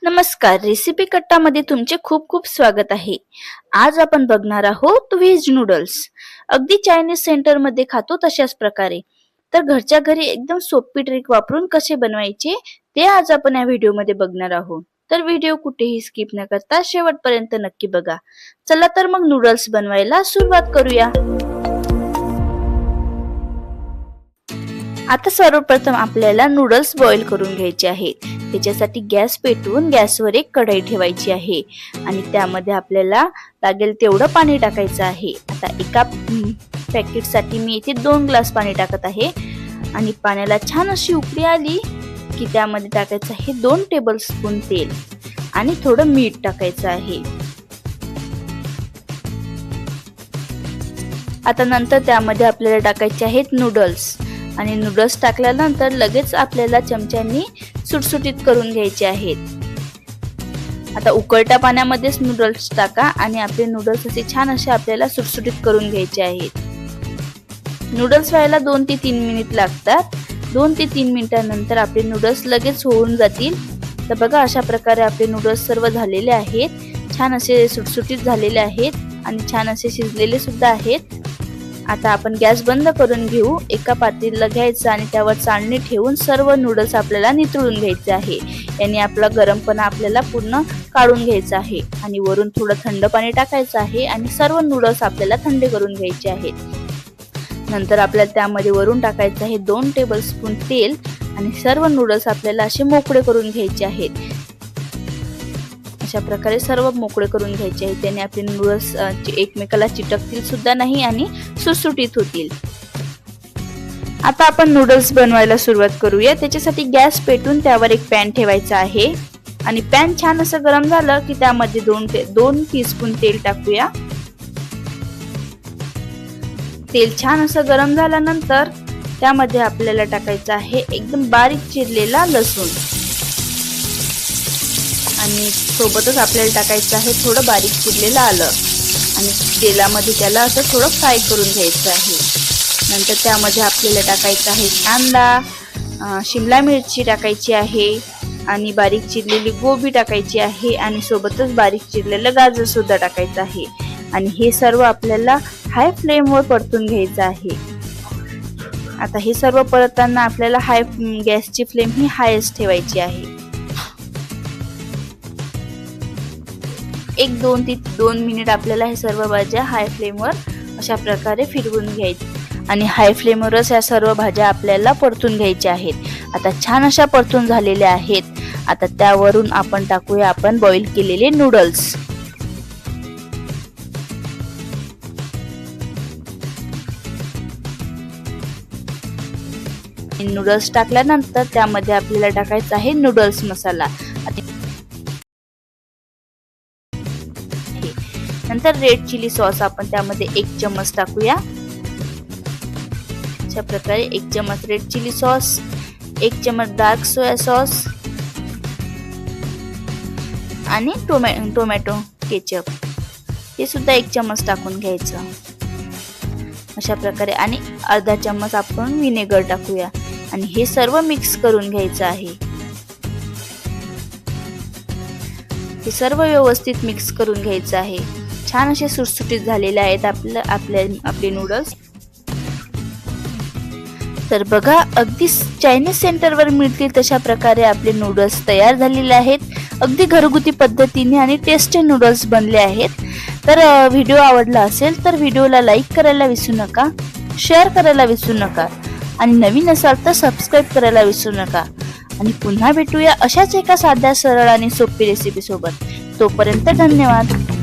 नमस्कार, रेसिपी कट्टा मध्ये तुमचे खूप खूप स्वागत आहे। आज आपण बघणार आहोत व्हेज नूडल्स। अगदी चायनीज सेंटर मध्ये खातो तशाच प्रकारे। तर घरच्या घरी एकदम सोपी ट्रिक वापरून कसे बनवायचे ते आज आपण या व्हिडिओ मध्ये बघणार आहोत। तर व्हिडिओ कुठेही स्किप न करता शेवटपर्यंत नक्की बघा। चला तर मग नूडल्स बनवायला सुरुवात करूया। आता सर्वप्रथम आपल्याला नूडल्स बॉईल करून घ्यायचे आहेत। त्याच्यासाठी गॅस पेटवून गॅसवर एक कढई ठेवायची आहे आणि त्यामध्ये आपल्याला लागेल तेवढं पाणी टाकायचं आहे। आता एका पॅकेटसाठी मी इथे 2 ग्लास पाणी टाकत आहे आणि पाण्याला छान अशी उकळी आली की त्यामध्ये टाकायचं आहे 2 टेबलस्पून तेल आणि थोडं मीठ टाकायचं आहे। आता नंतर त्यामध्ये आपल्याला टाकायचे आहेत नूडल्स आणि नूडल्स टाकल्यानंतर लगेच आपल्याला चमच्यानी सुटसुटीत करून घ्यायचे आहेत। आता उकळत्या पाण्यामध्येच नूडल्स टाका आणि आपले नूडल्स असे छान असे आपल्याला सुटसुटीत करून घ्यायचे आहेत। नूडल्स व्हायला 2 ते 3 मिनिट लागतात। 2 ते 3 मिनिटांनंतर आपले नूडल्स लगेच होऊन जातील। तर बघा अशा प्रकारे आपले नूडल्स सर्व झालेले आहेत। छान असे सुटसुटीत झालेले आहेत आणि छान असे शिजलेले सुद्धा आहेत। आता आपण गॅस बंद करून घेऊ। एका पातेल्याला घ्यायचं आणि त्यावर चाळणी ठेवून सर्व नूडल्स आपल्याला नितळून घ्यायचे आहे। याने आपला गरमपणा आपल्याला पूर्ण काढून घ्यायचा आहे आणि वरून थोडं थंड पाणी टाकायचं आहे आणि सर्व नूडल्स आपल्याला थंड करून घ्यायचे आहेत। नंतर आपल्याला त्यामध्ये वरून टाकायचं आहे 2 टेबलस्पून तेल आणि सर्व नूडल्स आपल्याला असे मोकळे करून घ्यायचे आहेत। अशा प्रकारे सर्व मोकळे करून घ्यायचे आहेत। त्याने आपले नूडल्स एकमेकाला चिटकतील सुद्धा नाही आणि सुटसुटीत होतील। आता आपण नूडल्स बनवायला सुरुवात करूया। त्याच्यासाठी गॅस पेटवून त्यावर एक पॅन ठेवायचा आहे आणि पॅन छान असं गरम झालं की त्यामध्ये 2 टीस्पून तेल टाकूया। तेल छान असं गरम झाल्यानंतर त्यामध्ये आपल्याला टाकायचं आहे एकदम बारीक चिरलेला लसूण आणि सोबतच आपल्याला टाकायचं आहे थोडं बारीक चिरलेलं आलं आणि तेलामध्ये त्याला असं थोडं फ्राय करून घ्यायचं आहे। नंतर त्यामध्ये आपल्याला टाकायचं आहे कांदा, शिमला मिरची टाकायची आहे आणि बारीक चिरलेली गोबी टाकायची आहे आणि सोबतच बारीक चिरलेलं गाजर सुद्धा टाकायचं आहे आणि हे सर्व आपल्याला हाय फ्लेमवर परतून घ्यायचं आहे। आता हे सर्व परतताना आपल्याला गॅसची फ्लेम ही हायस्ट ठेवायची आहे। 1-2 ते 2 मिनिट आपल्याला हे सर्व भाज्या हाय फ्लेमवर अशा प्रकारे फिरवून घ्यायचे आणि हाय फ्लेमवरच या सर्व भाज्या आपल्याला परतून घ्यायच्या आहेत। आता छान अशा परतून झालेल्या आहेत। आता त्यावरून आपण टाकूया बॉईल केलेले नूडल्स। नूडल्स टाकल्यानंतर त्यामध्ये आपल्याला टाकायचा आहे नूडल्स मसाला। नंतर रेड चिली सॉस आपण त्यामध्ये 1 चम्मच टाकूया। अशा प्रकारे 1 चम्मच रेड चिली सॉस, 1 चम्मच डार्क सोया सॉस आणि टोमॅटो केचप हे सुद्धा 1 चम्मच टाकून घ्यायचं अशा प्रकारे आणि अर्धा चम्मच आपण विनेगर टाकूया आणि हे सर्व मिक्स करून घ्यायचं आहे। हे सर्व व्यवस्थित मिक्स करून घ्यायचं आहे। छान असे सुटसुटीत झालेले आहेत आपले नूडल्स। तर बघा अगदी चायनीज सेंटरवर मिळतील तशा प्रकारे आपले नूडल्स तयार झालेले आहेत। अगदी घरगुती पद्धतीने आणि टेस्टी नूडल्स बनले आहेत। तर व्हिडिओ आवडला असेल तर व्हिडिओला लाईक करायला विसरू नका, शेअर करायला विसरू नका आणि नवीन असाल तर सबस्क्राईब करायला विसरू नका आणि पुन्हा भेटूया अशाच एका साध्या सरळ आणि सोपी रेसिपी सोबत। तोपर्यंत धन्यवाद।